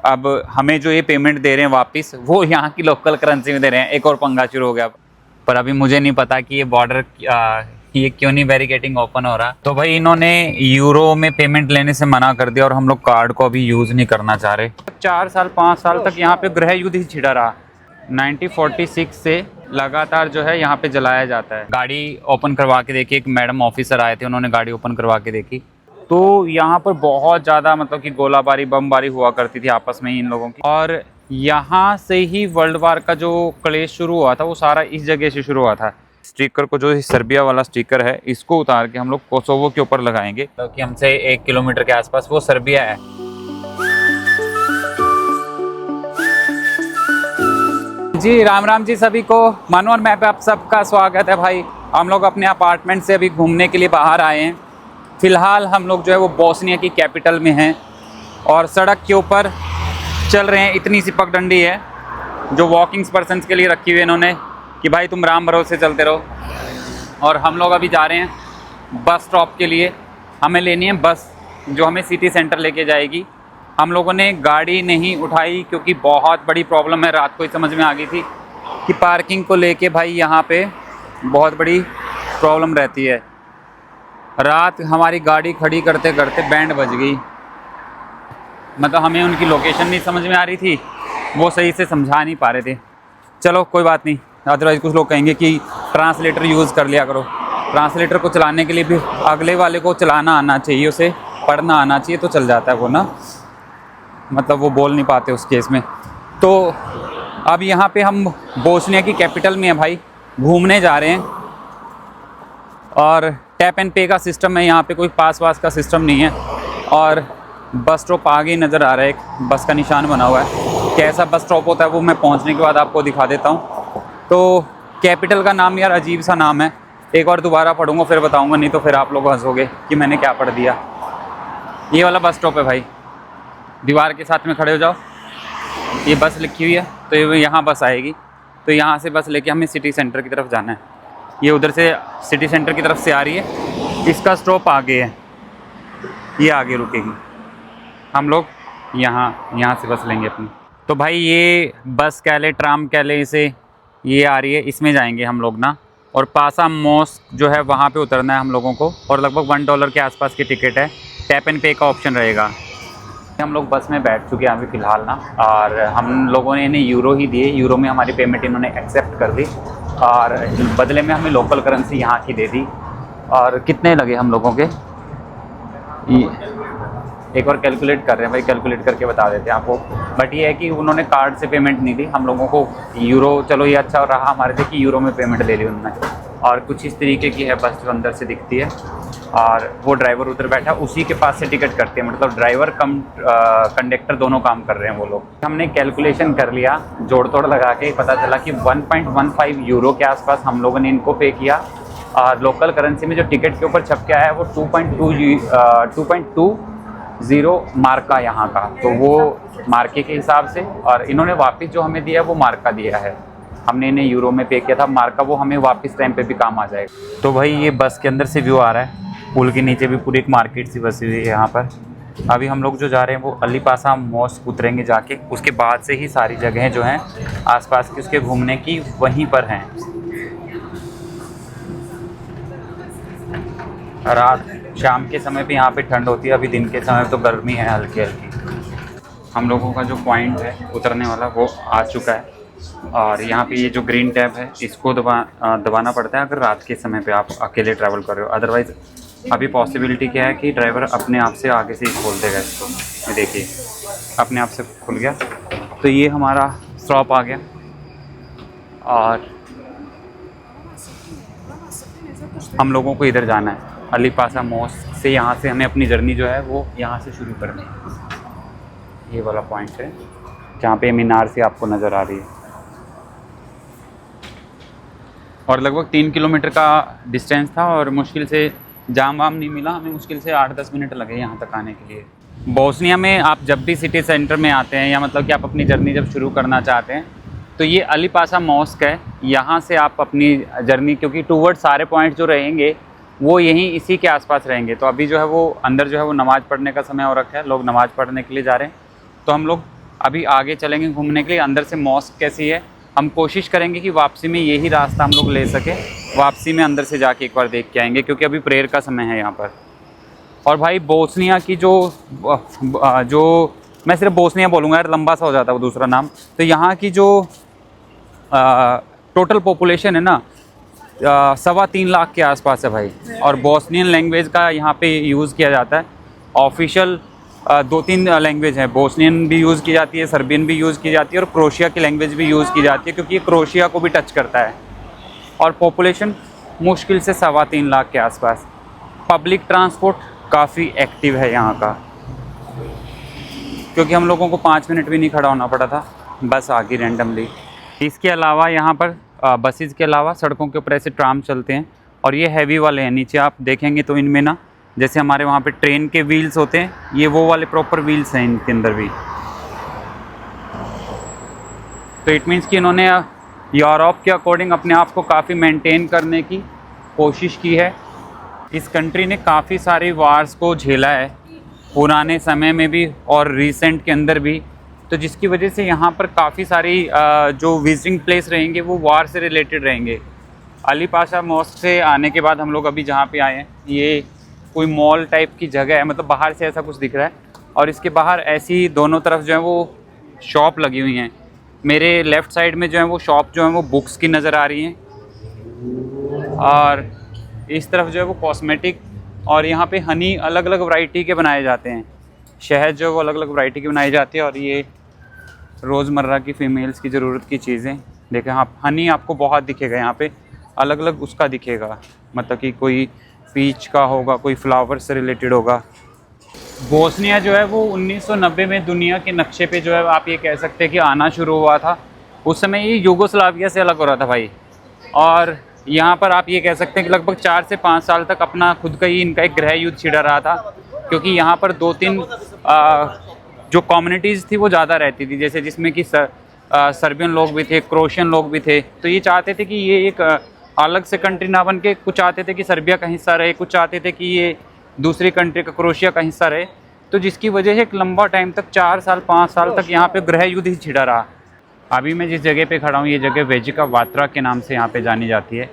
अब हमें जो ये पेमेंट दे रहे हैं वापस, वो यहाँ की लोकल करेंसी में दे रहे हैं। एक और पंगा शुरू हो गया। पर अभी मुझे नहीं पता कि ये बॉर्डर ये क्यों नहीं बैरिकेडिंग ओपन हो रहा। तो भाई इन्होंने यूरो में पेमेंट लेने से मना कर दिया और हम लोग कार्ड को अभी यूज़ नहीं करना चाह रहे। 4 साल 5 साल तक यहाँ पे गृह युद्ध ही छिड़ा रहा। 1946 से लगातार जो है यहाँ पे जलाया जाता है। गाड़ी ओपन करवा के देखी, एक मैडम ऑफिसर आए थे, उन्होंने गाड़ी ओपन करवा के देखी तो यहाँ पर बहुत ज़्यादा मतलब कि गोलाबारी बमबारी हुआ करती थी आपस में ही इन लोगों की। और यहाँ से ही वर्ल्ड वार का जो क्लेश शुरू हुआ था वो सारा इस जगह से शुरू हुआ था। स्टिकर को, जो सर्बिया वाला स्टिकर है, इसको उतार के हम लोग कोसोवो के ऊपर लगाएंगे क्योंकि हमसे 1 किलोमीटर के आसपास वो सर्बिया है। जी राम राम जी सभी को। मनोहर मैप पे आप सबका स्वागत है। भाई हम लोग अपने अपार्टमेंट से अभी घूमने के लिए बाहर आए हैं। फ़िलहाल हम लोग जो है वो बोस्निया की कैपिटल में हैं और सड़क के ऊपर चल रहे हैं। इतनी सी पगडंडी है जो वॉकिंग्स पर्सन्स के लिए रखी हुई है इन्होंने कि भाई तुम राम भरोसे चलते रहो। और हम लोग अभी जा रहे हैं बस स्टॉप के लिए। हमें लेनी है बस जो हमें सिटी सेंटर लेके जाएगी। हम लोगों ने गाड़ी नहीं उठाई क्योंकि बहुत बड़ी प्रॉब्लम है। रात को ही समझ में आ गई थी कि पार्किंग को लेके भाई यहाँ पे बहुत बड़ी प्रॉब्लम रहती है। रात हमारी गाड़ी खड़ी करते करते बैंड बज गई। मतलब हमें उनकी लोकेशन नहीं समझ में आ रही थी, वो सही से समझा नहीं पा रहे थे। चलो कोई बात नहीं, अदरवाइज़ कुछ लोग कहेंगे कि ट्रांसलेटर यूज़ कर लिया करो। ट्रांसलेटर को चलाने के लिए भी अगले वाले को चलाना आना चाहिए, उसे पढ़ना आना चाहिए तो चल जाता है वो ना, मतलब वो बोल नहीं पाते उस केस में। तो अब यहाँ पे हम बोस्निया की कैपिटल में है भाई, घूमने जा रहे हैं। और टैप एंड पे का सिस्टम है यहाँ पे, कोई पास वास का सिस्टम नहीं है। और बस स्टॉप आगे नज़र आ रहा है, एक बस का निशान बना हुआ है। कैसा बस स्टॉप होता है वो मैं पहुँचने के बाद आपको दिखा देता हूँ। तो कैपिटल का नाम यार अजीब सा नाम है, एक बार दोबारा पढ़ूँगा फिर बताऊँगा, नहीं तो फिर आप लोग हंसोगे कि मैंने क्या पढ़ दिया। ये वाला बस स्टॉप है भाई, दीवार के साथ में खड़े हो जाओ। ये बस लिखी हुई है तो ये यहाँ बस आएगी। तो यहाँ से बस लेके हमें सिटी सेंटर की तरफ जाना है। ये उधर से सिटी सेंटर की तरफ से आ रही है, इसका स्टॉप आगे है, ये आगे रुकेगी। हम लोग यहाँ से बस लेंगे अपनी। तो भाई ये बस कह ले, ट्राम कह ले इसे, ये आ रही है, इसमें जाएंगे हम लोग ना। और पासा मॉस्क जो है वहाँ पे उतरना है हम लोगों को। और लगभग $1 के आसपास की टिकट है। टैप एंड पे का ऑप्शन रहेगा। हम लोग बस में बैठ चुके हैं अभी फ़िलहाल ना, और हम लोगों ने इन्हें यूरो ही दिए। यूरो में हमारी पेमेंट इन्होंने एक्सेप्ट कर दी और बदले में हमें लोकल करेंसी यहाँ की दे दी। और कितने लगे हम लोगों के, एक बार कैलकुलेट कर रहे हैं भाई, कैलकुलेट करके बता देते हैं आपको। बट ये है कि उन्होंने कार्ड से पेमेंट नहीं दी हम लोगों को, यूरो। चलो ये अच्छा रहा हमारे से कि यूरो में पेमेंट ले ली उन्होंने। और कुछ इस तरीके की है बस जो अंदर से दिखती है। और वो ड्राइवर उधर बैठा, उसी के पास से टिकट करते हैं। मतलब ड्राइवर कम कंडक्टर दोनों काम कर रहे हैं वो लोग। हमने कैलकुलेशन कर लिया, जोड़ तोड़ लगा के पता चला कि 1.15 यूरो के आसपास हम लोगों ने इनको पे किया। और लोकल करेंसी में जो टिकट के ऊपर छप के आया है वो 2.20 मार्का यहाँ का। तो वो मार्के के हिसाब से, और इन्होंने वापस जो हमें दिया है वो मार्का दिया है। हमने इन्हें यूरो में पे किया था, मार्का वो हमें वापस टाइम पे भी काम आ जाएगा। तो भाई ये बस के अंदर से व्यू आ रहा है, पुल के नीचे भी पूरी एक मार्केट सी बसी हुई है यहाँ पर। अभी हम लोग जो जा रहे हैं वो अलीपासा मॉस्क उतरेंगे जाके, उसके बाद से ही सारी जगहें जो हैं आसपास की उसके घूमने की वहीं पर हैं। रात शाम के समय पे यहाँ पे ठंड होती है, अभी दिन के समय तो गर्मी है हल्की हल्की। हम लोगों का जो पॉइंट है उतरने वाला वो आ चुका है। और यहाँ पे ये जो ग्रीन टैब है इसको दबाना पड़ता है अगर रात के समय पे आप अकेले ट्रैवल कर रहे हो। अदरवाइज़ अभी पॉसिबिलिटी क्या है कि ड्राइवर अपने आप से आगे से ही खोल देगा इसको। ये देखिए अपने आप से खुल गया। तो ये हमारा स्टॉप आ गया। और हम लोगों को इधर जाना है अलीपासा मॉस्क से। यहाँ से हमें अपनी जर्नी जो है वो यहाँ से शुरू करनी है। ये वाला पॉइंट है जहाँ पे मीनार से आपको नज़र आ रही है। और लगभग 3 किलोमीटर का डिस्टेंस था और मुश्किल से जाम वाम नहीं मिला हमें, मुश्किल से 8-10 मिनट लगे यहाँ तक आने के लिए। बोस्निया में आप जब भी सिटी सेंटर में आते हैं, या मतलब कि आप अपनी जर्नी जब शुरू करना चाहते हैं, तो ये अलीपासा मॉस्क है। यहाँ से आप अपनी जर्नी, क्योंकि टूवर्ड सारे पॉइंट जो रहेंगे वो यहीं इसी के आसपास रहेंगे। तो अभी जो है वो अंदर जो है वो नमाज़ पढ़ने का समय हो रखा है, लोग नमाज़ पढ़ने के लिए जा रहे हैं। तो हम लोग अभी आगे चलेंगे घूमने के लिए। अंदर से मॉस्क कैसी है, हम कोशिश करेंगे कि वापसी में यही रास्ता हम लोग ले सकें। वापसी में अंदर से जाके एक बार देख के आएंगे, क्योंकि अभी प्रेयर का समय है यहाँ पर। और भाई बोस्निया की जो मैं सिर्फ बोस्निया बोलूँगा यार, लंबा सा हो जाता है वो दूसरा नाम। तो यहाँ की जो टोटल पॉपुलेशन है ना 3.25 लाख के आसपास है भाई। और बोस्नियन लैंग्वेज का यहाँ पे यूज़ किया जाता है। ऑफिशियल 2-3 लैंग्वेज है, बोस्नियन भी यूज़ की जाती है, सर्बियन भी यूज़ की जाती है और क्रोशिया की लैंग्वेज भी यूज़ की जाती है, क्योंकि ये क्रोशिया को भी टच करता है। और पॉपुलेशन मुश्किल से 3.25 लाख के आसपास। पब्लिक ट्रांसपोर्ट काफ़ी एक्टिव है यहाँ का, क्योंकि हम लोगों को 5 मिनट भी नहीं खड़ा होना पड़ा था, बस आ गई रैंडमली। इसके अलावा यहाँ पर बसेस के अलावा सड़कों के ऊपर ऐसे ट्राम चलते हैं, और ये हैवी वाले हैं। नीचे आप देखेंगे तो इनमें ना, जैसे हमारे वहाँ पे ट्रेन के व्हील्स होते हैं, ये वो वाले प्रॉपर व्हील्स हैं इनके अंदर भी। तो इट मीन्स कि इन्होंने यूरोप के अकॉर्डिंग अपने आप को काफ़ी मेंटेन करने की कोशिश की है। इस कंट्री ने काफ़ी सारी वार्स को झेला है, पुराने समय में भी और रिसेंट के अंदर भी। तो जिसकी वजह से यहाँ पर काफ़ी सारी जो विजिटिंग प्लेस रहेंगे वो वार से रिलेटेड रहेंगे। अली पाशा मॉस्क से आने के बाद हम लोग अभी जहाँ पे आए हैं, ये कोई मॉल टाइप की जगह है, मतलब बाहर से ऐसा कुछ दिख रहा है। और इसके बाहर ऐसी दोनों तरफ जो है वो शॉप लगी हुई हैं। मेरे लेफ़्ट साइड में जो है वो शॉप जो है वो बुक्स की नज़र आ रही हैं, और इस तरफ जो है वो कॉस्मेटिक, और यहाँ पे हनी अलग अलग वैरायटी के बनाए जाते हैं। शहद जो है वो अलग अलग वैरायटी की बनाई जाती है। और ये रोज़मर्रा की फ़ीमेल्स की ज़रूरत की चीज़ें देखें आप, हनी आपको बहुत दिखेगा यहाँ पे, अलग अलग उसका दिखेगा, मतलब कि कोई पीच का होगा, कोई फ्लावर से रिलेटेड होगा। बोस्निया जो है वो 1990 में दुनिया के नक्शे पे जो है आप ये कह सकते हैं कि आना शुरू हुआ था। उस समय ये यूगोस्लाविया से अलग हो रहा था भाई। और यहाँ पर आप ये कह सकते हैं कि लगभग 4 से 5 साल तक अपना खुद का ही इनका एक गृह युद्ध छिड़ा रहा था, क्योंकि यहाँ पर 2-3 जो कम्युनिटीज़ थी वो ज़्यादा रहती थी, जैसे जिसमें कि सर्बियन लोग भी थे, क्रोशियन लोग भी थे। तो ये चाहते थे कि ये एक अलग से कंट्री ना बन के, कुछ चाहते थे कि सर्बिया का हिस्सा रहे, कुछ चाहते थे कि ये दूसरी कंट्री का क्रोशिया का हिस्सा रहे। तो जिसकी वजह से एक लंबा टाइम तक 4 साल 5 साल तक यहाँ पे गृह युद्ध ही छिड़ा रहा। अभी मैं जिस जगह पे खड़ा हूँ, ये जगह वेजिका वात्रा के नाम से यहाँ पे जानी जाती है।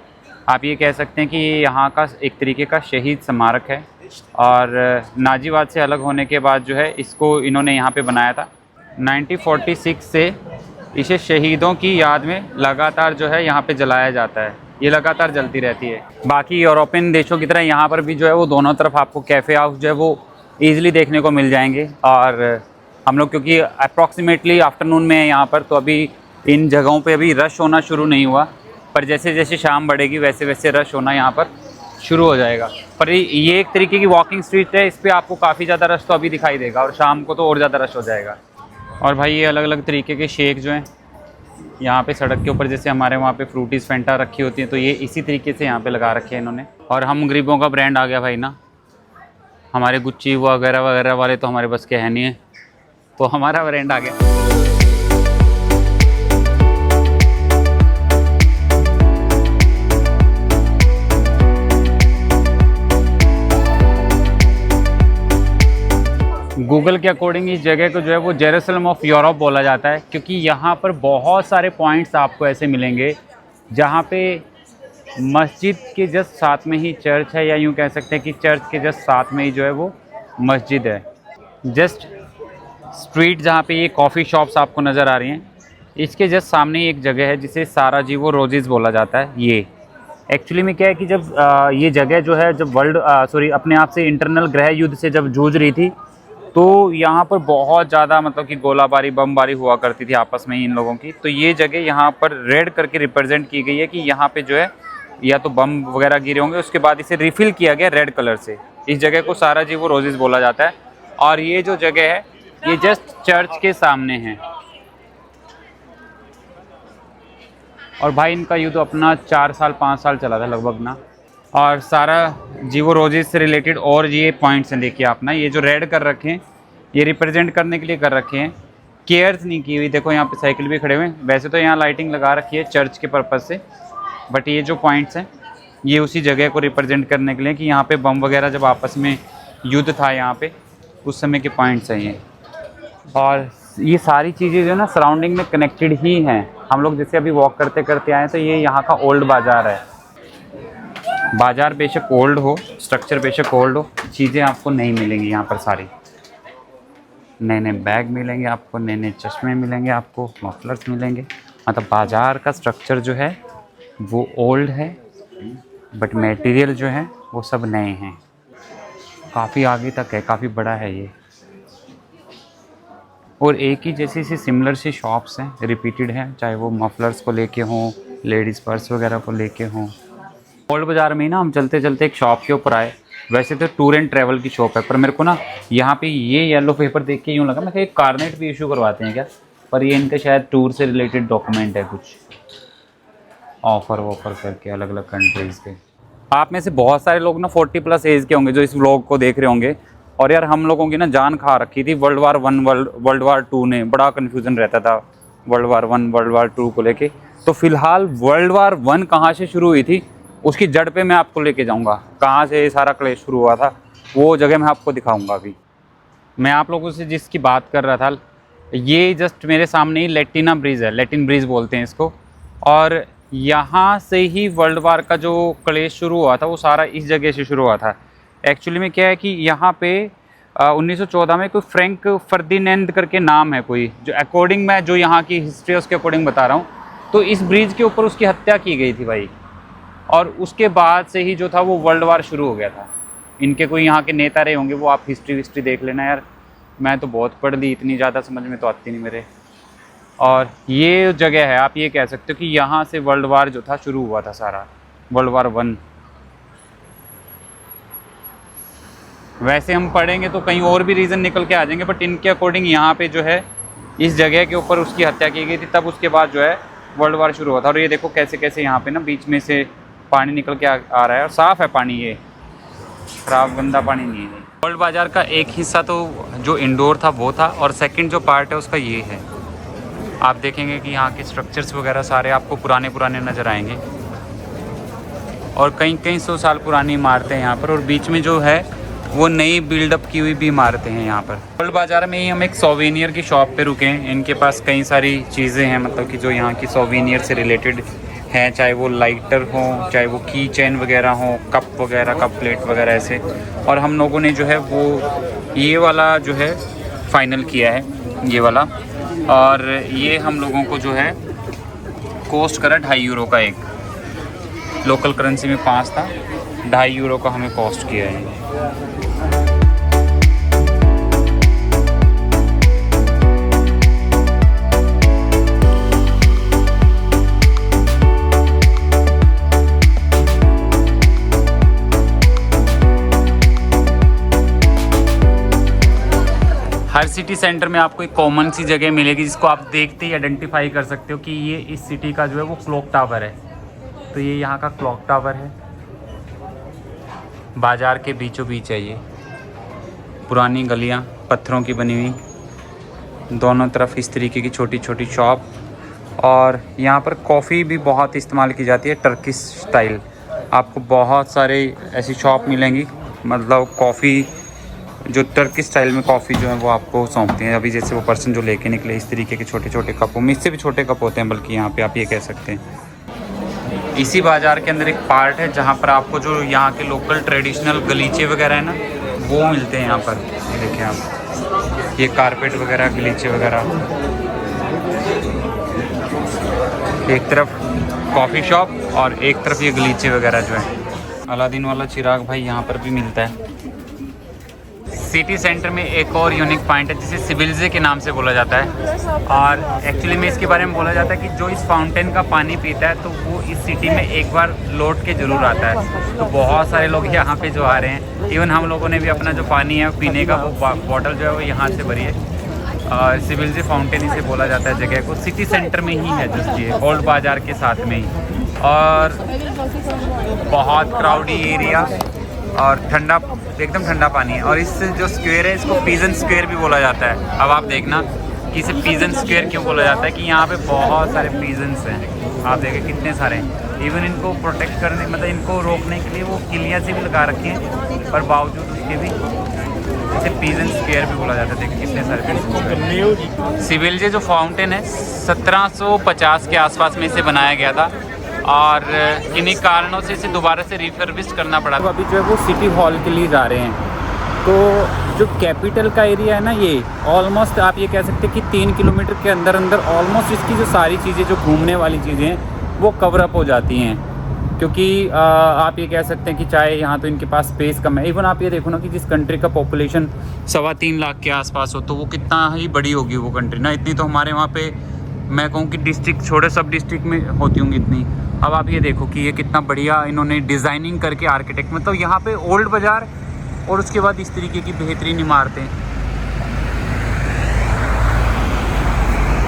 आप ये कह सकते हैं कि ये यहाँ का एक तरीके का शहीद स्मारक है। और नाजीवाद से अलग होने के बाद जो है इसको इन्होंने यहाँ पे बनाया था। 1946 से इसे शहीदों की याद में लगातार जो है यहाँ पे जलाया जाता है, ये लगातार जलती रहती है। बाकी यूरोपियन देशों की तरह यहाँ पर भी जो है वो दोनों तरफ आपको कैफ़े हाउस जो है वो ईज़िली देखने को मिल जाएंगे। और हम लोग क्योंकि अप्रॉक्सीमेटली आफ्टरनून में है यहाँ पर, तो अभी इन जगहों पे अभी रश होना शुरू नहीं हुआ, पर जैसे जैसे शाम बढ़ेगी वैसे वैसे रश होना यहाँ पर शुरू हो जाएगा। पर ये एक तरीके की वॉकिंग स्ट्रीट है, इस पर आपको काफ़ी ज़्यादा रश तो अभी दिखाई देगा, और शाम को तो और ज़्यादा रश हो जाएगा। और भाई ये अलग अलग तरीके के शेक जो हैं यहाँ पे सड़क के ऊपर, जैसे हमारे वहाँ पे फ्रूटीज़ फैंटा रखी होती है, तो ये इसी तरीके से यहाँ पे लगा रखे हैं इन्होंने। और हम गरीबों का ब्रांड आ गया भाई ना, हमारे गुच्ची वगैरह वगैरह वाले तो हमारे बस के है नहीं है, तो हमारा ब्रांड आ गया। गूगल के अकॉर्डिंग इस जगह को जो है वो जेरूसलम ऑफ यूरोप बोला जाता है, क्योंकि यहाँ पर बहुत सारे पॉइंट्स आपको ऐसे मिलेंगे जहाँ पे मस्जिद के जस्ट साथ में ही चर्च है, या यूँ कह सकते हैं कि चर्च के जस्ट साथ में ही जो है वो मस्जिद है। जस्ट स्ट्रीट जहाँ पे ये कॉफ़ी शॉप्स आपको नज़र आ रही हैं, इसके जस्ट सामने ही एक जगह है जिसे साराजीवो रोजेस बोला जाता है। ये एक्चुअली में क्या है कि जब ये जगह जो है, जब अपने आप से इंटरनल गृह युद्ध से जब जूझ रही थी, तो यहाँ पर बहुत ज़्यादा मतलब कि गोलाबारी बमबारी हुआ करती थी आपस में ही इन लोगों की। तो ये जगह यहाँ पर रेड करके रिप्रेजेंट की गई है कि यहाँ पे जो है या तो बम वगैरह गिरे होंगे, उसके बाद इसे रिफ़िल किया गया रेड कलर से। इस जगह को साराजीवो रोजेस बोला जाता है। और ये जो जगह है ये जस्ट चर्च के सामने है। और भाई इनका युद्ध अपना 4 साल 5 साल चला था लगभग ना। और साराजीवो रोजेस से रिलेटेड और ये पॉइंट्स हैं, देखिए आप ना, ये जो रेड कर रखे हैं ये रिप्रेजेंट करने के लिए कर रखे हैं, केयर्स नहीं की हुई। देखो यहाँ पे साइकिल भी खड़े हुए हैं, वैसे तो यहाँ लाइटिंग लगा रखी है चर्च के पर्पज़ से, बट ये जो पॉइंट्स हैं ये उसी जगह को रिप्रेजेंट करने के लिए कि यहाँ पे बम वगैरह जब आपस में युद्ध था यहाँ पे, उस समय के पॉइंट्स हैं ये। और ये सारी चीज़ें जो है ना सराउंडिंग में कनेक्टेड ही हैं। हम लोग जैसे अभी वॉक करते करते आए तो ये यहाँ का ओल्ड बाज़ार है। बाज़ार बेशक ओल्ड हो, स्ट्रक्चर बेशक ओल्ड हो, चीज़ें आपको नहीं मिलेंगी यहाँ पर सारी। नए नए बैग मिलेंगे आपको, नए नए चश्मे मिलेंगे आपको, मफलर्स मिलेंगे। मतलब बाज़ार का स्ट्रक्चर जो है वो ओल्ड है, बट मटेरियल जो है वो सब नए हैं। काफ़ी आगे तक है, काफ़ी बड़ा है ये। और एक ही जैसी सी सिमिलर सी शॉप्स हैं, रिपीटेड हैं, चाहे वो मफलर्स को लेके हों, लेडीज़ पर्स वगैरह को लेके हों। ओल्ड बाज़ार में ही ना हम चलते चलते एक शॉप के ऊपर आए। वैसे तो टूर एंड ट्रैवल की शॉप है, पर मेरे को ना यहाँ पे ये येलो पेपर देख के यूँ लगा मैं एक कार्नेट भी इशू करवाते हैं क्या, पर ये इनके शायद टूर से रिलेटेड डॉक्यूमेंट है, कुछ ऑफ़र वॉफर करके अलग अलग कंट्रीज़ के। आप में से बहुत सारे लोग ना 40+ एज के होंगे जो इस व्लॉग को देख रहे होंगे। और यार हम लोगों की ना जान खा रखी थी वर्ल्ड वार 1 वर्ल्ड वार 2 ने। बड़ा कन्फ्यूज़न रहता था वर्ल्ड वार 1 वर्ल्ड वार 2 को लेके। तो फ़िलहाल वर्ल्ड वार 1 कहाँ से शुरू हुई थी उसकी जड़ पे मैं आपको लेके जाऊँगा। कहाँ से ये सारा क्लेश शुरू हुआ था वो जगह मैं आपको दिखाऊँगा। अभी मैं आप लोगों से जिसकी बात कर रहा था, ये जस्ट मेरे सामने ही लैटिना ब्रिज है, लैटिन ब्रिज बोलते हैं इसको। और यहाँ से ही वर्ल्ड वार का जो क्लेश शुरू हुआ था वो सारा इस जगह से शुरू हुआ था। एक्चुअली में क्या है कि यहाँ पे 1914 में कोई फ्रैंक फर्दिनेंद करके नाम है कोई, जो अकॉर्डिंग मैं जो यहाँ की हिस्ट्री है उसके अकॉर्डिंग बता रहा हूँ। तो इस ब्रिज के ऊपर उसकी हत्या की गई थी भाई, और उसके बाद से ही जो था वो वर्ल्ड वार शुरू हो गया था। इनके कोई यहाँ के नेता रहे होंगे, वो आप हिस्ट्री देख लेना यार। मैं तो बहुत पढ़ ली, इतनी ज़्यादा समझ में तो आती नहीं मेरे। और ये जगह है, आप ये कह सकते हो कि यहाँ से वर्ल्ड वार जो था शुरू हुआ था सारा, वर्ल्ड वार 1। वैसे हम पढ़ेंगे तो कहीं और भी रीज़न निकल के आ जाएंगे, बट इनके अकॉर्डिंग यहाँ पे जो है इस जगह के ऊपर उसकी हत्या की गई थी, तब उसके बाद जो है वर्ल्ड वार शुरू हुआ था। और ये देखो कैसे कैसे यहाँ पे ना बीच में से पानी निकल के आ रहा है, और साफ़ है पानी, ये खराब गंदा पानी नहीं है। वर्ल्ड बाज़ार का एक हिस्सा तो जो इंडोर था वो था, और सेकंड जो पार्ट है उसका ये है। आप देखेंगे कि यहाँ के स्ट्रक्चर्स वगैरह सारे आपको पुराने पुराने नज़र आएंगे, और कई कई 100 साल पुरानी इमारतें हैं यहाँ पर, और बीच में जो है वो नई बिल्डअप की हुई भी इमारतें हैं यहाँ पर। वर्ल्ड बाज़ार में ही हम एक सोवेनियर की शॉप पे रुके हैं। इनके पास कई सारी चीज़ें हैं, मतलब कि जो यहाँ की सोवेनियर से रिलेटेड हैं, चाहे वो लाइटर हो, चाहे वो की चेन वगैरह हो, कप वगैरह, कप प्लेट वगैरह ऐसे। और हम लोगों ने जो है वो ये वाला जो है फ़ाइनल किया है, ये वाला। और ये हम लोगों को जो है कॉस्ट करा 2.5 यूरो का एक, लोकल करेंसी में 5 था, 2.5 यूरो का हमें कॉस्ट किया है। हर सिटी सेंटर में आपको एक कॉमन सी जगह मिलेगी जिसको आप देखते ही आइडेंटिफाई कर सकते हो कि ये इस सिटी का जो है वो क्लॉक टावर है। तो ये यहाँ का क्लॉक टावर है, बाज़ार के बीचों बीच है ये। पुरानी गलियाँ पत्थरों की बनी हुई, दोनों तरफ इस तरीके की छोटी छोटी शॉप। और यहाँ पर कॉफ़ी भी बहुत इस्तेमाल की जाती है, टर्किश स्टाइल। आपको बहुत सारे ऐसी शॉप मिलेंगी, मतलब कॉफ़ी जो टर्किश स्टाइल में कॉफ़ी जो है वो आपको सौंपती हैं। अभी जैसे वो पर्सन जो लेके निकले, इस तरीके के छोटे छोटे कपों में, इससे भी छोटे कप होते हैं बल्कि यहाँ पे, आप ये कह सकते हैं। इसी बाज़ार के अंदर एक पार्ट है जहाँ पर आपको जो यहाँ के लोकल ट्रेडिशनल गलीचे वगैरह है ना वो मिलते हैं यहाँ पर। ये देखें आप, ये कारपेट वगैरह, गलीचे वगैरह। एक तरफ कॉफ़ी शॉप और एक तरफ ये गलीचे वगैरह जो है। अलादीन वाला चिराग भाई यहाँ पर भी मिलता है। सिटी सेंटर में एक और यूनिक पॉइंट है जिसे सिबिल्जे के नाम से बोला जाता है। और एक्चुअली में इसके बारे में बोला जाता है कि जो इस फाउंटेन का पानी पीता है तो वो इस सिटी में एक बार लौट के ज़रूर आता है। तो बहुत सारे लोग यहाँ पे जो आ रहे हैं, इवन हम लोगों ने भी अपना जो पानी है पीने का वो बॉटल जो है वो यहाँ से भरी है। सिबिल्जे फाउंटेन इसे बोला जाता है जगह को। सिटी सेंटर में ही है जस्ट ये, ओल्ड बाज़ार के साथ में ही। और बहुत क्राउडी एरिया और ठंडा, एकदम ठंडा पानी है। और इस जो स्क्वायर है इसको पीजन स्क्वायर भी बोला जाता है। अब आप देखना कि इसे पीजन स्क्वायर क्यों बोला जाता है, कि यहाँ पे बहुत सारे पीजन्स हैं। आप देखें कितने सारे हैं। इवन इनको प्रोटेक्ट करने, मतलब इनको रोकने के लिए वो किलियाँ से भी लगा रखी हैं, पर बावजूद उसके भी इसे पीजन स्क्वायर भी बोला जाता है। देखिए कितने सारे पीजन। सिविलजे जो फाउंटेन है 1750 के आसपास में इसे बनाया गया था और किन्हीं कारणों से इसे दोबारा से रिफर्बिश करना पड़ा। तो अभी जो है वो सिटी हॉल के लिए जा रहे हैं। तो जो कैपिटल का एरिया है ना, ये ऑलमोस्ट आप ये कह सकते हैं कि 3 किलोमीटर के अंदर अंदर ऑलमोस्ट इसकी जो सारी चीज़ें जो घूमने वाली चीज़ें हैं वो कवर अप हो जाती हैं। क्योंकि आप ये कह सकते हैं कि चाहे यहाँ तो इनके पास स्पेस कम है। इवन आप ये देखो ना कि जिस कंट्री का पॉपुलेशन 3.25 लाख के आसपास हो, तो वो कितना ही बड़ी होगी वो कंट्री ना। इतनी तो हमारे वहाँ पे मैं कहूँ कि डिस्ट्रिक्ट छोटे सब डिस्ट्रिक्ट में होती होंगी इतनी। अब आप ये देखो कि ये कितना बढ़िया इन्होंने डिज़ाइनिंग करके आर्किटेक्ट, मतलब यहाँ पे ओल्ड बाज़ार और उसके बाद इस तरीके की बेहतरीन इमारतें,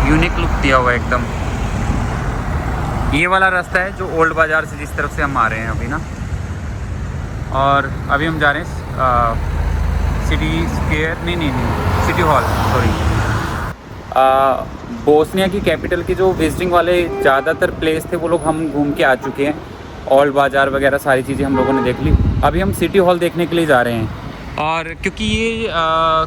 यूनिक लुक दिया हुआ है एकदम। ये वाला रास्ता है जो ओल्ड बाज़ार से जिस तरफ से हम आ रहे हैं अभी ना, और अभी हम जा रहे हैं सिटी स्क्वायर, नहीं सिटी हॉल, सॉरी। बोस्निया की कैपिटल के जो विजिटिंग वाले ज़्यादातर प्लेस थे वो लोग हम घूम के आ चुके हैं। ओल्ड बाज़ार वगैरह सारी चीज़ें हम लोगों ने देख ली। अभी हम सिटी हॉल देखने के लिए जा रहे हैं। और क्योंकि ये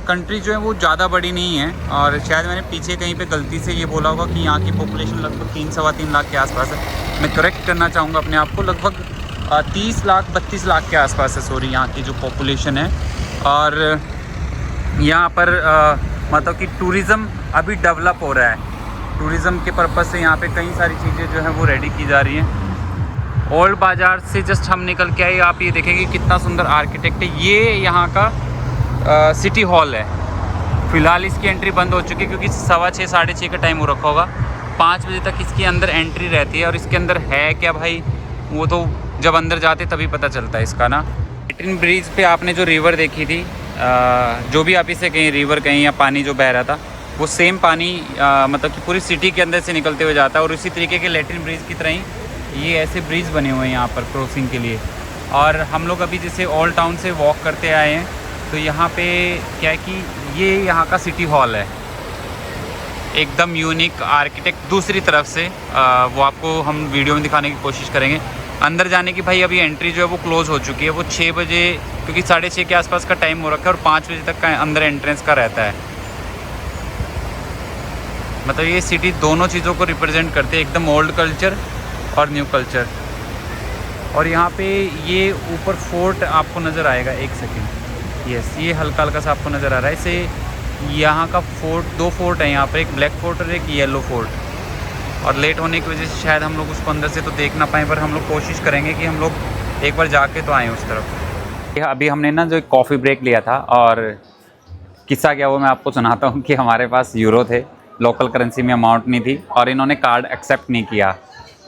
कंट्री जो है वो ज़्यादा बड़ी नहीं है, और शायद मैंने पीछे कहीं पे गलती से ये बोला होगा कि यहाँ की पॉपुलेशन लगभग 3-3.25 लाख के आसपास है। मैं करेक्ट करना चाहूँगा अपने आप को, लगभग 30 लाख 32 लाख के आसपास है, सॉरी, यहाँ की जो पॉपुलेशन है। और यहाँ पर मतलब कि टूरिज़म अभी डेवलप हो रहा है। टूरिज़म के पर्पज़ से यहाँ पे कई सारी चीज़ें जो हैं वो रेडी की जा रही हैं। ओल्ड बाज़ार से जस्ट हम निकल के आए, आप ये देखेंगे कितना सुंदर आर्किटेक्ट है। ये यहाँ का सिटी हॉल है। फ़िलहाल इसकी एंट्री बंद हो चुकी है क्योंकि 6:15 साढ़े 6 का टाइम हो रखा होगा। 5 बजे तक इसके अंदर एंट्री रहती है। और इसके अंदर है क्या भाई, वो तो जब अंदर जाते तभी पता चलता है इसका ना। लेटिन ब्रिज पे आपने जो रिवर देखी थी, जो भी आप इसे कहीं रिवर कहीं या पानी जो बह रहा था, वो सेम पानी मतलब कि पूरी सिटी के अंदर से निकलते हुए जाता है। और इसी तरीके के लेटिन ब्रिज की तरह ही ये ऐसे ब्रिज बने हुए हैं यहाँ पर क्रॉसिंग के लिए। और हम लोग अभी जैसे ओल्ड टाउन से वॉक करते आए हैं, तो यहाँ पे क्या है कि ये यहाँ का सिटी हॉल है, एकदम यूनिक आर्किटेक्ट। दूसरी तरफ से वो आपको हम वीडियो में दिखाने की कोशिश करेंगे। अंदर जाने की भाई अभी एंट्री जो है वो क्लोज़ हो चुकी है। वो 6 बजे, क्योंकि 6:30 के आसपास का टाइम हो रखा है, और 5 बजे तक का अंदर एंट्रेंस का रहता है। मतलब ये सिटी दोनों चीज़ों को रिप्रेजेंट करते हैं, एकदम ओल्ड कल्चर और न्यू कल्चर। और यहाँ पे ये ऊपर फोर्ट आपको नज़र आएगा, एक सेकेंड, यस, ये हल्का हल्का सा आपको नज़र आ रहा है। इसे यहाँ का फोर्ट, 2 फोर्ट है यहाँ पर, एक ब्लैक फोर्ट और एक येलो फोर्ट। और लेट होने की वजह से शायद हम लोग उसको अंदर से तो देख ना पाएँ, पर हम लोग कोशिश करेंगे कि हम लोग एक बार जाके तो आएँ उस तरफ। अभी हमने ना जो कॉफ़ी ब्रेक लिया था, और किस्सा क्या वो मैं आपको सुनाता हूँ कि हमारे पास यूरो थे, लोकल करेंसी में अमाउंट नहीं थी, और इन्होंने कार्ड एक्सेप्ट नहीं किया।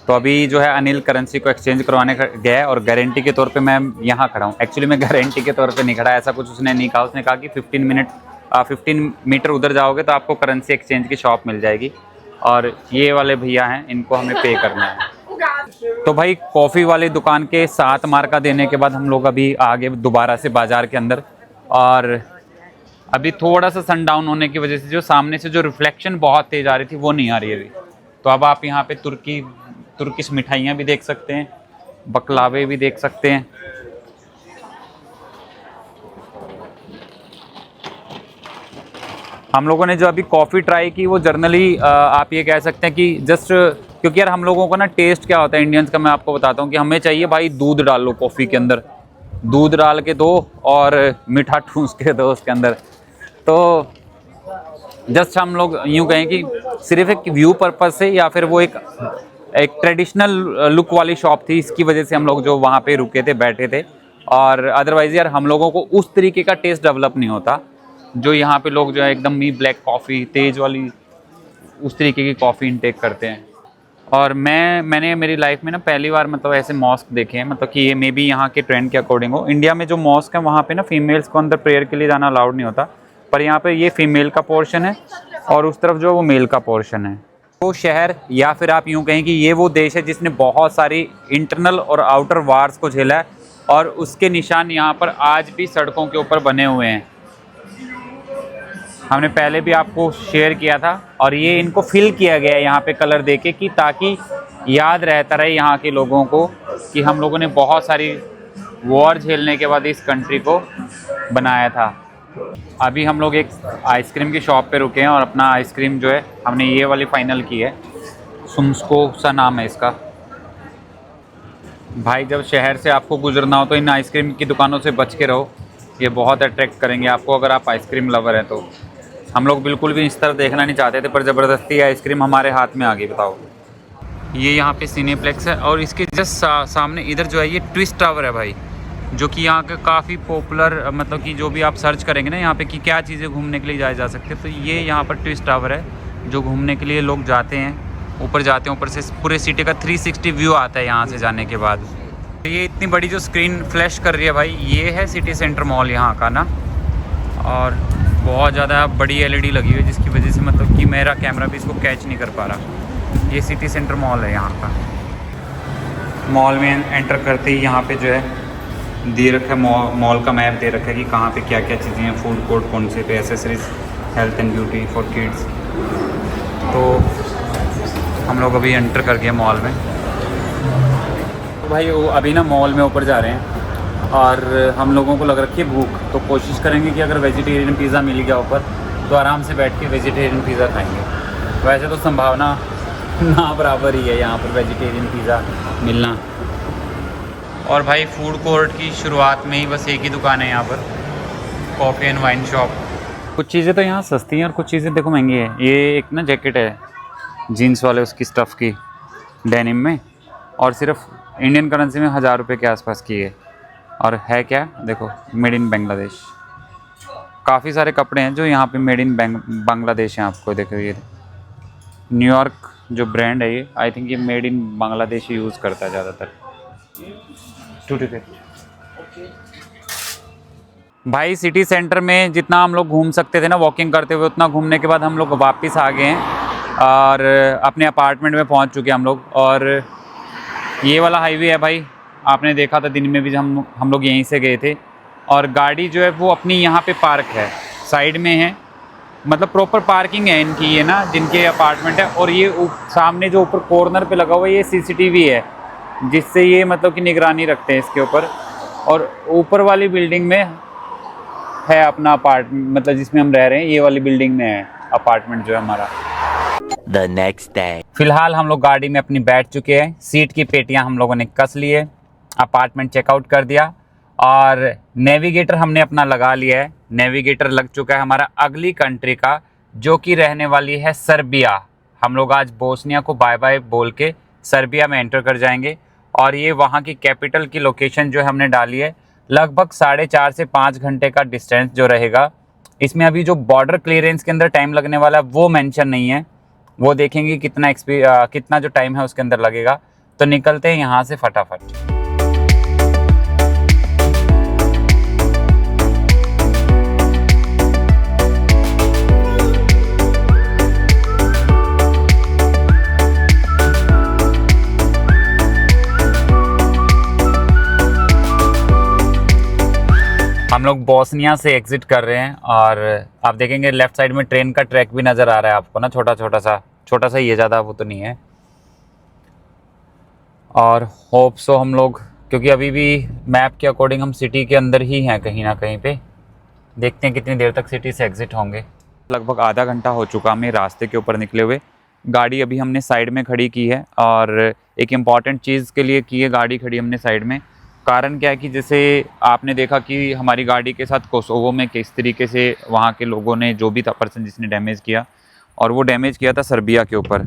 तो अभी जो है अनिल करेंसी को एक्सचेंज करवाने गया है, और गारंटी के तौर पे मैं यहाँ खड़ा हूँ। एक्चुअली मैं गारंटी के तौर पे नहीं खड़ा, ऐसा कुछ उसने नहीं कहा। उसने कहा कि 15 मीटर उधर जाओगे तो आपको करेंसी एक्सचेंज की शॉप मिल जाएगी, और ये वाले भैया हैं, इनको हमें पे करना है। तो भाई कॉफ़ी वाली दुकान के 7 मार्का देने के बाद हम लोग अभी आगे दोबारा से बाज़ार के अंदर, और अभी थोड़ा सा सनडाउन होने की वजह से जो सामने से जो रिफ्लेक्शन बहुत तेज़ आ रही थी वो नहीं आ रही है अभी। तो अब आप यहाँ पे तुर्किश मिठाइयाँ भी देख सकते हैं, बकलावे भी देख सकते हैं। हम लोगों ने जो अभी कॉफ़ी ट्राई की वो जर्नली आप ये कह सकते हैं कि जस्ट, क्योंकि यार हम लोगों का ना टेस्ट क्या होता है इंडियंस का, मैं आपको बताता हूँ कि हमें चाहिए भाई दूध डाल लो कॉफ़ी के अंदर, दूध डाल के दो और मीठा ठूस के दो उसके अंदर। तो जस्ट हम लोग यूँ कहें कि सिर्फ एक व्यू पर्पज़ से, या फिर वो एक ट्रेडिशनल लुक वाली शॉप थी, इसकी वजह से हम लोग जो वहाँ पे रुके थे, बैठे थे। और अदरवाइज़ यार हम लोगों को उस तरीके का टेस्ट डेवलप नहीं होता जो यहाँ पे लोग जो है एकदम ही ब्लैक कॉफ़ी, तेज़ वाली, उस तरीके की कॉफ़ी इनटेक करते हैं। और मैंने मेरी लाइफ में ना पहली बार मतलब ऐसे मॉस्क देखे हैं, मतलब कि ये मे बी यहाँ के ट्रेंड के अकॉर्डिंग हो। इंडिया में जो मॉस्क है वहाँ पे ना फीमेल्स को अंदर प्रेयर के लिए जाना अलाउड नहीं होता, पर यहाँ पे ये फीमेल का पोर्शन है और उस तरफ जो वो मेल का पोर्शन है। वो शहर, या फिर आप यूँ कहें कि ये वो देश है जिसने बहुत सारी इंटरनल और आउटर वार्स को झेला है, और उसके निशान यहाँ पर आज भी सड़कों के ऊपर बने हुए हैं। हमने पहले भी आपको शेयर किया था, और ये इनको फिल किया गया है यहाँ पे कलर देके, कि ताकि याद रहता रहे यहाँ के लोगों को कि हम लोगों ने बहुत सारी वॉर झेलने के बाद इस कंट्री को बनाया था। अभी हम लोग एक आइसक्रीम की शॉप पे रुके हैं और अपना आइसक्रीम जो है हमने ये वाली फ़ाइनल की है। सुम्सको सा नाम है इसका। भाई जब शहर से आपको गुजरना हो तो इन आइसक्रीम की दुकानों से बच के रहो, ये बहुत अट्रैक्ट करेंगे आपको अगर आप आइसक्रीम लवर हैं तो। हम लोग बिल्कुल भी इस तरह देखना नहीं चाहते थे पर ज़बरदस्ती आइसक्रीम हमारे हाथ में आ गई, बताओ। ये यहाँ पे सिनेप्लेक्स है और इसके जस्ट सामने इधर जो है ये ट्विस्ट टावर है भाई, जो कि यहाँ का काफ़ी पॉपुलर, मतलब कि जो भी आप सर्च करेंगे ना यहाँ पे कि क्या चीज़ें घूमने के लिए जाए जा सकते हैं तो ये यहाँ पर ट्विस्ट टावर है जो घूमने के लिए लोग जाते हैं, ऊपर जाते हैं, ऊपर से पूरे सिटी का 360 व्यू आता है यहाँ से जाने के बाद। ये इतनी बड़ी जो स्क्रीन फ्लैश कर रही है भाई, ये है सिटी सेंटर मॉल यहाँ का ना, और बहुत ज़्यादा बड़ी LED लगी हुई है जिसकी वजह से मतलब कि मेरा कैमरा भी इसको कैच नहीं कर पा रहा। ये सिटी सेंटर मॉल है यहाँ का। मॉल में एंटर करते ही यहाँ पे जो है दे रखा है, मॉल का मैप दे रखा है कि कहाँ पे क्या क्या चीज़ें हैं, फूड कोर्ट कौन से पे, accessories, health and beauty for kids. तो हम लोग अभी एंटर कर गए मॉल में। तो भाई वो अभी ना मॉल में ऊपर जा रहे हैं और हम लोगों को लग रखी है भूख, तो कोशिश करेंगे कि अगर वेजिटेरियन पिज़्ज़ा मिल गया ऊपर तो आराम से बैठ के वेजिटेरियन पिज़्ज़ा खाएंगे। वैसे तो संभावना ना बराबर ही है यहाँ पर वेजिटेरियन पिज़्ज़ा मिलना। और भाई फूड कोर्ट की शुरुआत में ही बस एक ही दुकान है यहाँ पर, कॉफ़ी एंड वाइन शॉप। कुछ चीज़ें तो यहाँ सस्ती हैं और कुछ चीज़ें देखो महंगी है। ये एक ना जैकेट है जीन्स वाले उसकी स्टफ़ की डेनिम में, और सिर्फ इंडियन करेंसी में 1000 रुपये के आसपास की है। और है क्या, देखो मेड इन बांग्लादेश। काफ़ी सारे कपड़े हैं जो यहाँ पे मेड इन बांग्लादेश हैं। आपको देखो ये न्यूयॉर्क जो ब्रांड है ये, आई थिंक ये made in Bangladesh he use करता है ज़्यादातर। भाई सिटी सेंटर में जितना हम लोग घूम सकते थे ना वॉकिंग करते हुए, उतना घूमने के बाद हम लोग वापस आ गए हैं और अपने अपार्टमेंट में पहुंच चुके हैं हम लोग। और ये वाला हाईवे है भाई, आपने देखा था दिन में भी हम लोग यहीं से गए थे। और गाड़ी जो है वो अपनी यहाँ पे पार्क है, साइड में है, मतलब प्रॉपर पार्किंग है इनकी ये ना, जिनके अपार्टमेंट है। और ये सामने जो ऊपर कॉर्नर पे लगा हुआ है ये CCTV है, जिससे ये मतलब कि निगरानी रखते हैं इसके ऊपर। और ऊपर वाली बिल्डिंग में है अपना अपार्टमेंट, मतलब जिसमें हम रह रहे हैं ये वाली बिल्डिंग में है अपार्टमेंट जो है हमारा। The next day. फिलहाल हम लोग गाड़ी में अपनी बैठ चुके हैं, सीट की पेटियां हम लोगों ने कस ली है, अपार्टमेंट चेकआउट कर दिया और नेविगेटर हमने अपना लगा लिया है। नेविगेटर लग चुका है हमारा अगली कंट्री का, जो कि रहने वाली है सर्बिया। हम लोग आज बोस्निया को बाय बाय बोल के सर्बिया में एंटर कर जाएंगे। और ये वहाँ की कैपिटल की लोकेशन जो हमने डाली है, लगभग 4.5 से 5 घंटे का डिस्टेंस जो रहेगा। इसमें अभी जो बॉर्डर क्लियरेंस के अंदर टाइम लगने वाला है वो मेंशन नहीं है, वो देखेंगे कितना जो टाइम है उसके अंदर लगेगा। तो निकलते हैं यहाँ से फटाफट। हम लोग बोस्निया से एग्ज़िट कर रहे हैं और आप देखेंगे लेफ़्ट साइड में ट्रेन का ट्रैक भी नज़र आ रहा है आपको ना, छोटा सा ही है, ज़्यादा वो तो नहीं है। और होप सो हम लोग, क्योंकि अभी भी मैप के अकॉर्डिंग हम सिटी के अंदर ही हैं कहीं ना कहीं पे, देखते हैं कितनी देर तक सिटी से एग्ज़िट होंगे। लगभग आधा घंटा हो चुका हमें रास्ते के ऊपर निकले हुए। गाड़ी अभी हमने साइड में खड़ी की है और एक इम्पॉर्टेंट चीज़ के लिए की है गाड़ी खड़ी हमने साइड में। कारण क्या है कि जैसे आपने देखा कि हमारी गाड़ी के साथ कोसोवो में किस तरीके से वहाँ के लोगों ने, जो भी था पर्सन जिसने डैमेज किया, और वो डैमेज किया था सर्बिया के ऊपर।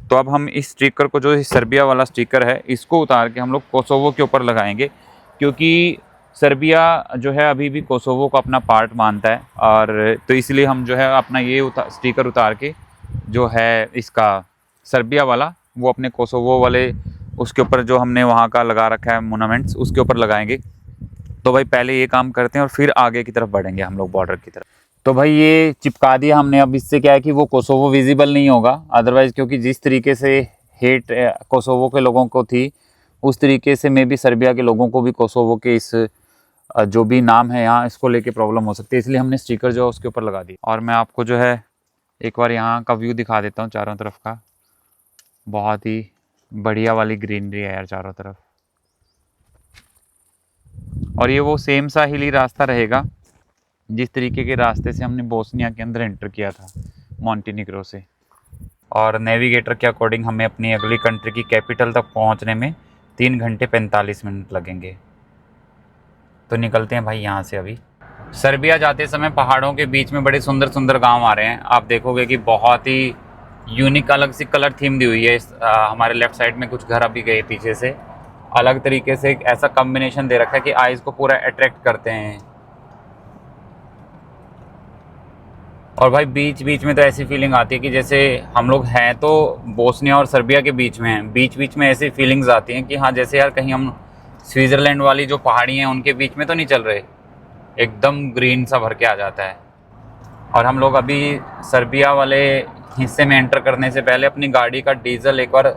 तो अब हम इस स्टिकर को, जो सर्बिया वाला स्टिकर है, इसको उतार के हम लोग कोसोवो के ऊपर लगाएंगे, क्योंकि सर्बिया जो है अभी भी कोसोवो को अपना पार्ट मानता है। और तो इसलिए हम जो है अपना ये स्टिकर उतार के जो है इसका सर्बिया वाला, वो अपने कोसोवो वाले उसके ऊपर जो हमने वहाँ का लगा रखा है मोनूमेंट्स, उसके ऊपर लगाएंगे। तो भाई पहले ये काम करते हैं और फिर आगे की तरफ बढ़ेंगे हम लोग बॉर्डर की तरफ। तो भाई ये चिपका दिया हमने। अब इससे क्या है कि वो कोसोवो विजिबल नहीं होगा अदरवाइज़, क्योंकि जिस तरीके से हेट कोसोवो के लोगों को थी, उस तरीके से मे भी सर्बिया के लोगों को भी कोसोवो के इस जो भी नाम है यहाँ, इसको लेके प्रॉब्लम हो सकती है। इसलिए हमने स्टिकर जो है उसके ऊपर लगा दी। और मैं आपको जो है एक बार यहाँ का व्यू दिखा देता हूँ चारों तरफ का। बहुत ही बढ़िया वाली ग्रीनरी है यार चारों तरफ। और ये वो सेम सा हिली रास्ता रहेगा जिस तरीके के रास्ते से हमने बोस्निया के अंदर एंटर किया था मॉन्टेनिग्रो से, और नेविगेटर के अकॉर्डिंग हमें अपनी अगली कंट्री की कैपिटल तक पहुंचने में 3 घंटे 45 मिनट लगेंगे। तो निकलते हैं भाई यहाँ से अभी। सर्बिया जाते समय पहाड़ों के बीच में बड़े सुंदर सुंदर गांव आ रहे हैं। आप देखोगे कि बहुत ही यूनिक अलग सी कलर थीम दी हुई है। हमारे लेफ्ट साइड में कुछ घर अभी गए पीछे से, अलग तरीके से एक ऐसा कॉम्बिनेशन दे रखा है कि आइज़ को पूरा अट्रैक्ट करते हैं। और भाई बीच बीच में तो ऐसी फीलिंग आती है कि जैसे हम लोग हैं तो बोस्निया और सर्बिया के बीच में हैं। बीच बीच में ऐसी फीलिंग्स आती हैं कि हाँ जैसे यार कहीं हम स्विट्ज़रलैंड वाली जो पहाड़ी हैं उनके बीच में तो नहीं चल रहे, एकदम ग्रीन सा भर के आ जाता है। और हम लोग अभी सर्बिया वाले हिस्से में एंटर करने से पहले अपनी गाड़ी का डीजल एक बार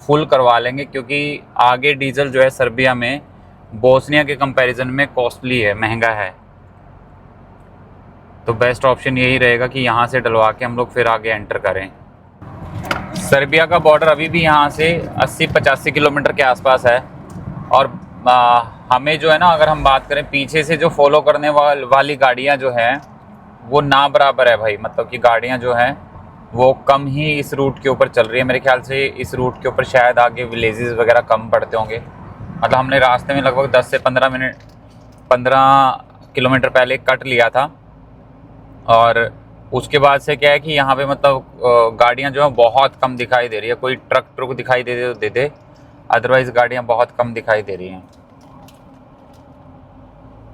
फुल करवा लेंगे, क्योंकि आगे डीजल जो है सर्बिया में बोस्निया के कंपैरिजन में कॉस्टली है, महंगा है। तो बेस्ट ऑप्शन यही रहेगा कि यहाँ से डलवा के हम लोग फिर आगे एंटर करें। सर्बिया का बॉर्डर अभी भी यहाँ से 80-85 किलोमीटर के आसपास है। और हमें जो है ना, अगर हम बात करें पीछे से जो फॉलो करने वाली गाड़ियाँ जो हैं वो ना बराबर है भाई। मतलब कि गाड़ियाँ जो हैं वो कम ही इस रूट के ऊपर चल रही है। मेरे ख्याल से इस रूट के ऊपर शायद आगे विलेजेस वगैरह कम पड़ते होंगे। मतलब हमने रास्ते में लगभग 10 से 15 किलोमीटर पहले कट लिया था। और उसके बाद से क्या है कि यहाँ पे मतलब गाड़ियाँ जो है बहुत कम दिखाई दे रही है। कोई ट्रक दिखाई दे दे तो दे दे, अदरवाइज़ गाड़ियाँ बहुत कम दिखाई दे रही हैं।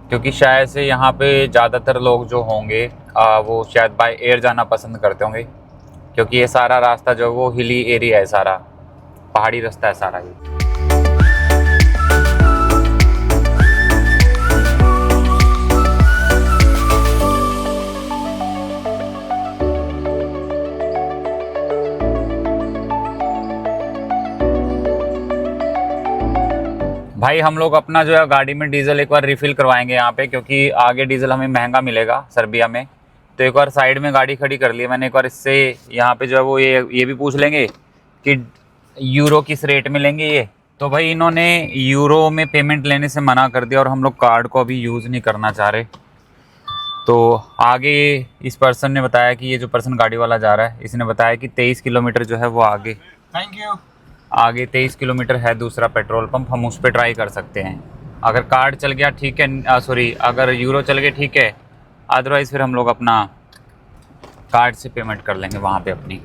क्योंकि शायद से यहाँ पे ज़्यादातर लोग जो होंगे वो शायद बाय एयर जाना पसंद करते होंगे, क्योंकि ये सारा रास्ता जो है वो हिली एरिया है, सारा पहाड़ी रास्ता है सारा ये। भाई हम लोग अपना जो है गाड़ी में डीजल एक बार रिफ़िल करवाएंगे यहाँ पे, क्योंकि आगे डीजल हमें महंगा मिलेगा सर्बिया में। तो एक बार साइड में गाड़ी खड़ी कर ली है मैंने। एक बार इससे यहाँ पे जो है वो ये भी पूछ लेंगे कि यूरो किस रेट में लेंगे ये। तो भाई इन्होंने यूरो में पेमेंट लेने से मना कर दिया और हम लोग कार्ड को अभी यूज़ नहीं करना चाह रहे। तो आगे इस पर्सन ने बताया कि ये जो पर्सन गाड़ी वाला जा रहा है, इसने बताया कि 23 किलोमीटर जो है वो आगे, थैंक यू, आगे 23 किलोमीटर है दूसरा पेट्रोल पंप, हम उस पर ट्राई कर सकते हैं। अगर कार्ड चल गया ठीक है, सॉरी अगर यूरो चल गया ठीक है, अदरवाइज़ फिर हम लोग अपना कार्ड से पेमेंट कर लेंगे वहाँ पे अपनी।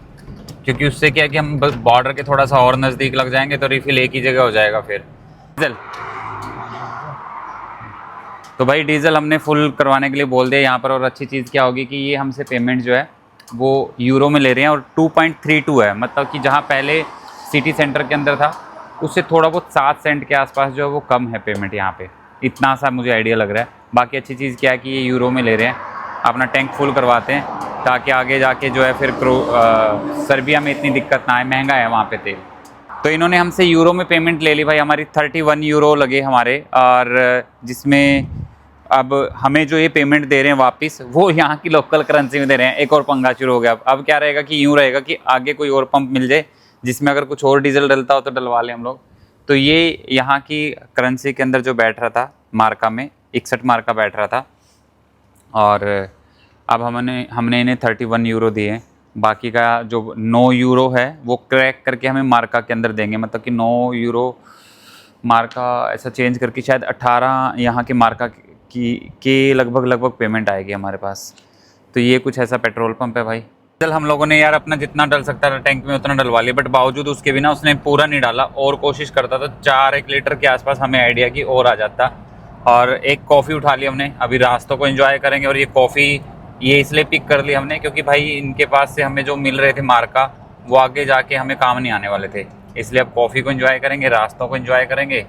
क्योंकि उससे क्या है कि हम बॉर्डर के थोड़ा सा और नज़दीक लग जाएंगे तो रिफ़िल एक ही जगह हो जाएगा फिर। डीजल तो भाई डीजल हमने फुल करवाने के लिए बोल दिया यहाँ पर। और अच्छी चीज़ क्या होगी कि ये हमसे पेमेंट जो है वो यूरो में ले रहे हैं और 2.32 है। मतलब कि जहाँ पहले सिटी सेंटर के अंदर था उससे थोड़ा बहुत 7 सेंट के आसपास जो है वो कम है पेमेंट यहाँ पे। इतना सा मुझे आइडिया लग रहा है। बाकी अच्छी चीज़ क्या है कि ये यूरो में ले रहे हैं। अपना टैंक फुल करवाते हैं ताकि आगे जाके जो है फिर सर्बिया में इतनी दिक्कत ना आए, महंगा है वहाँ पे तेल। तो इन्होंने हमसे यूरो में पेमेंट ले ली भाई। हमारी 31 यूरो लगे हमारे, और जिसमें अब हमें जो ये पेमेंट दे रहे हैं वापस वो यहाँ की लोकल करेंसी में दे रहे हैं। एक और पंगा शुरू हो गया। अब क्या रहेगा कि यूँ रहेगा कि आगे कोई और पंप मिल जाए जिसमें अगर कुछ और डीजल डलता हो तो डलवा लें हम लोग। तो ये यहाँ की करेंसी के अंदर जो बैठ रहा था मार्का में 61 मार्का बैठ रहा था। और अब हमने इन्हें 31 यूरो दिए। बाकी का जो 9 यूरो है वो क्रैक करके हमें मार्का के अंदर देंगे। मतलब कि 9 यूरो मार्का ऐसा चेंज करके शायद 18 यहाँ के मार्का की लगभग पेमेंट आएगी हमारे पास। तो ये कुछ ऐसा पेट्रोल पंप है भाई। डीजल हम लोगों ने यार अपना जितना डल सकता था टैंक में उतना डलवा लिया, बट बावजूद उसके भी ना उसने पूरा नहीं डाला। और कोशिश करता तो 4-1 लीटर के आसपास हमें आइडिया की और आ जाता। और एक कॉफ़ी उठा ली हमने, अभी रास्तों को एंजॉय करेंगे। और ये कॉफ़ी ये इसलिए पिक कर ली हमने क्योंकि भाई इनके पास से हमें जो मिल रहे थे मार्का वो आगे जाके हमें काम नहीं आने वाले थे। इसलिए अब कॉफ़ी को एंजॉय करेंगे, रास्तों को एंजॉय करेंगे।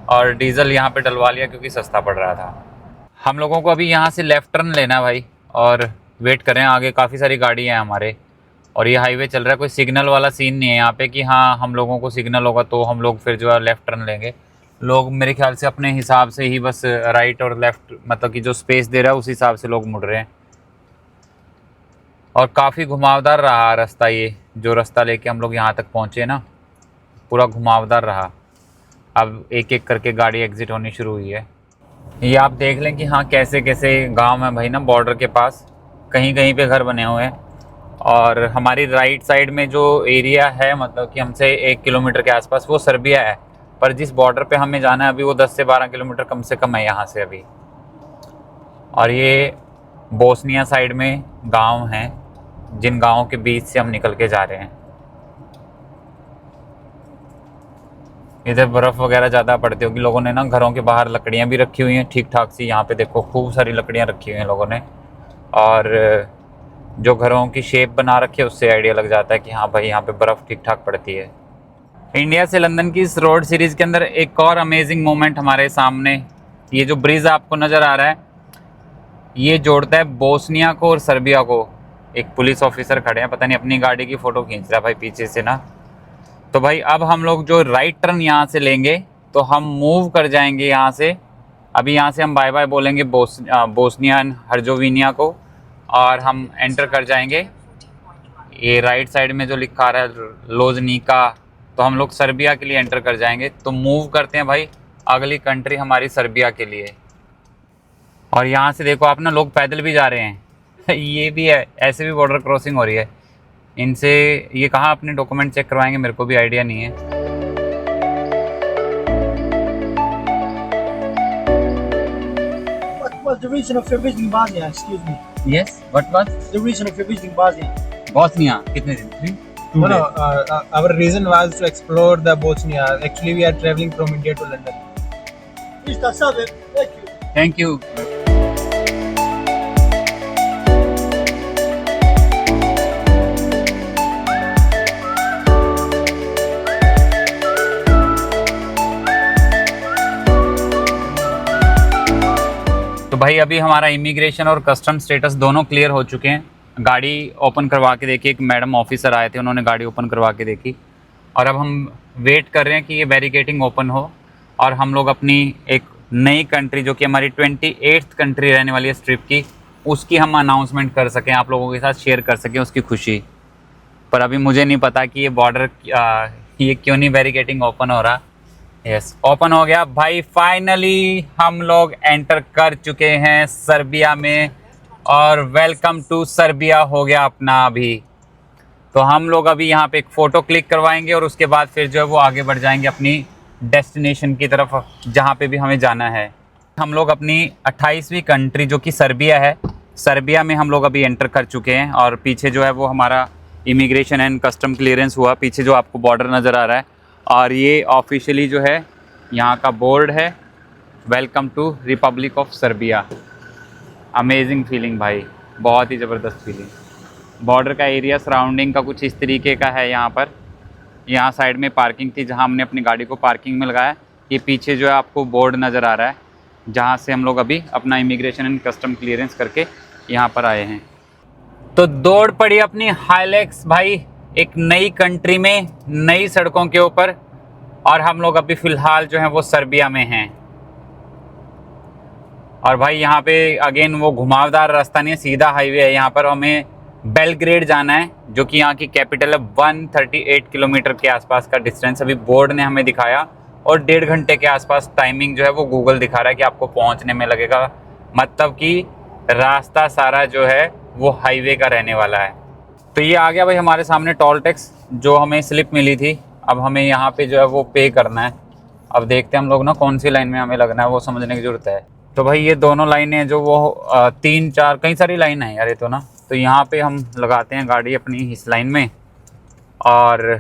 और डीजल यहाँ पे डलवा लिया क्योंकि सस्ता पड़ रहा था। हम लोगों को अभी यहाँ से लेफ़्ट टर्न लेना है भाई, और वेट करें। आगे काफ़ी सारी गाड़ी हैं हमारे और ये हाईवे चल रहा है। कोई सिग्नल वाला सीन नहीं है यहाँ पे कि हाँ हम लोगों को सिग्नल होगा तो हम लोग फिर जो है लेफ़्ट टर्न लेंगे। लोग मेरे ख्याल से अपने हिसाब से ही बस राइट और लेफ़्ट, मतलब कि जो स्पेस दे रहा है उस हिसाब से लोग मुड़ रहे हैं। और काफ़ी घुमावदार रहा रास्ता, ये जो रास्ता लेके हम लोग यहाँ तक पहुँचे ना पूरा घुमावदार रहा। अब एक एक करके गाड़ी एग्ज़िट होनी शुरू हुई है। ये आप देख लें कि हाँ कैसे कैसे गांव है भाई ना, बॉर्डर के पास कहीं कहीं पे घर बने हुए हैं। और हमारी राइट साइड में जो एरिया है मतलब कि हमसे 1 किलोमीटर के आसपास वो सर्बिया है, पर जिस बॉर्डर पे हमें जाना है अभी वो 10 से 12 किलोमीटर कम से कम है यहाँ से अभी। और ये बोस्निया साइड में गांव हैं, जिन गांवों के बीच से हम निकल के जा रहे हैं। इधर बर्फ़ वगैरह ज़्यादा पड़ती होगी, लोगों ने ना घरों के बाहर लकड़ियाँ भी रखी हुई हैं ठीक ठाक सी। यहाँ पे देखो खूब सारी लकड़ियाँ रखी हुई हैं लोगों ने, और जो घरों की शेप बना रखी है उससे आइडिया लग जाता है कि हाँ भाई यहाँ पे बर्फ़ ठीक ठाक पड़ती है। इंडिया से लंदन की इस रोड सीरीज़ के अंदर एक और अमेजिंग मोमेंट हमारे सामने, ये जो ब्रिज आपको नज़र आ रहा है ये जोड़ता है बोस्निया को और सर्बिया को। एक पुलिस ऑफिसर खड़े हैं, पता नहीं अपनी गाड़ी की फ़ोटो खींच रहा है भाई पीछे से ना। तो भाई अब हम लोग जो राइट टर्न यहाँ से लेंगे तो हम मूव कर जाएंगे यहाँ से। अभी यहाँ से हम बाय बाय बोलेंगे बोस्निया एंड हर्जोविनिया को, और हम एंटर कर जाएंगे। ये राइट साइड में जो लिखा आ रहा है लोजनिका, तो हम लोग सर्बिया के लिए एंटर कर जाएंगे। तो मूव करते हैं भाई, अगली कंट्री हमारी सर्बिया के लिए। और यहाँ से देखो आप ना, लोग पैदल भी जा रहे हैं ये भी है, ऐसे भी बॉर्डर क्रॉसिंग हो रही है। इनसे ये कहाँ अपने डॉक्यूमेंट चेक करवाएंगे मेरे को भी आइडिया नहीं है। What was the reason of your visiting Bosnia? Excuse me. Yes, what was The reason of your visiting Bosnia? Bosnia? कितने दिन? 2 No, no. days। Our reason was to explore the Bosnia. Actually, we are traveling from India to London. Mr. Sabir, thank you. Thank you. तो भाई अभी हमारा immigration और custom status दोनों clear हो चुके हैं। गाड़ी ओपन करवा के देखी, एक मैडम ऑफिसर आए थे, उन्होंने गाड़ी ओपन करवा के देखी। और अब हम वेट कर रहे हैं कि ये बैरिकेटिंग ओपन हो और हम लोग अपनी एक नई कंट्री, जो कि हमारी 28th कंट्री रहने वाली है इस ट्रिप की, उसकी हम अनाउंसमेंट कर सकें, आप लोगों के साथ शेयर कर सकें उसकी खुशी। पर अभी मुझे नहीं पता कि ये बॉर्डर ये क्यों नहीं बैरिकेटिंग ओपन हो रहा। यस, ओपन हो गया भाई। फाइनली हम लोग एंटर कर चुके हैं सर्बिया में, और वेलकम टू सर्बिया हो गया अपना अभी। तो हम लोग अभी यहाँ पे एक फ़ोटो क्लिक करवाएंगे और उसके बाद फिर जो है वो आगे बढ़ जाएंगे अपनी डेस्टिनेशन की तरफ, जहाँ पे भी हमें जाना है। हम लोग अपनी 28वीं कंट्री जो कि सर्बिया है, सर्बिया में हम लोग अभी एंटर कर चुके हैं। और पीछे जो है वो हमारा इमिग्रेशन एंड कस्टम क्लियरेंस हुआ, पीछे जो आपको बॉर्डर नज़र आ रहा है। और ये ऑफिशियली जो है यहाँ का बोर्ड है, welcome to republic of Serbia. Amazing feeling भाई, बहुत ही ज़बरदस्त फीलिंग। बॉर्डर का एरिया सराउंडिंग का कुछ इस तरीके का है। यहाँ पर यहाँ साइड में पार्किंग थी, जहाँ हमने अपनी गाड़ी को पार्किंग में लगाया। ये पीछे जो है आपको बोर्ड नज़र आ रहा है, जहाँ से हम लोग अभी अपना इमिग्रेशन एंड कस्टम क्लियरेंस करके यहाँ पर आए हैं। तो दौड़ पड़ी अपनी हाइलेक्स भाई, एक नई कंट्री में नई सड़कों के ऊपर। और हम लोग अभी फ़िलहाल जो है वो सर्बिया में हैं। और भाई यहाँ पे अगेन वो घुमावदार रास्ता नहीं है, सीधा हाईवे है। यहाँ पर हमें बेलग्रेड जाना है, जो कि यहाँ की कैपिटल है। 138 किलोमीटर के आसपास का डिस्टेंस अभी बोर्ड ने हमें दिखाया, और 1.5 घंटे के आसपास टाइमिंग जो है वो गूगल दिखा रहा है कि आपको पहुँचने में लगेगा। मतलब कि रास्ता सारा जो है वो हाईवे का रहने वाला है। तो ये आ गया भाई हमारे सामने टोल टैक्स, जो हमें स्लिप मिली थी। अब हमें यहाँ पे जो है वो पे करना है। अब देखते हैं हम लोग ना कौन सी लाइन में हमें लगना है, वो समझने की ज़रूरत है। तो भाई ये दोनों लाइनें जो वो 3-4 कई सारी लाइन है यार ये तो ना। तो यहाँ पे हम लगाते हैं गाड़ी अपनी इस लाइन में, और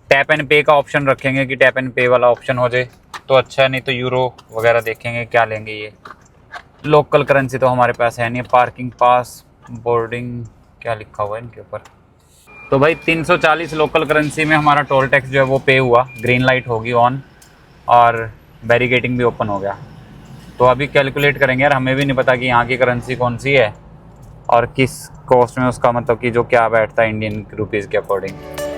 टैप एंड पे का ऑप्शन रखेंगे कि टैप एंड पे वाला ऑप्शन हो जाए तो अच्छा है, नहीं तो यूरो वगैरह देखेंगे क्या लेंगे। ये लोकल करेंसी तो हमारे पास है नहीं। पार्किंग पास, बोर्डिंग, क्या लिखा हुआ है इनके ऊपर। तो भाई 340 लोकल करेंसी में हमारा टोल टैक्स जो है वो पे हुआ। ग्रीन लाइट होगी ऑन, और बैरिकेटिंग भी ओपन हो गया। तो अभी कैलकुलेट करेंगे यार, हमें भी नहीं पता कि यहाँ की करेंसी कौन सी है और किस कॉस्ट में उसका मतलब कि जो क्या बैठता है इंडियन रुपीज़ के अकॉर्डिंग।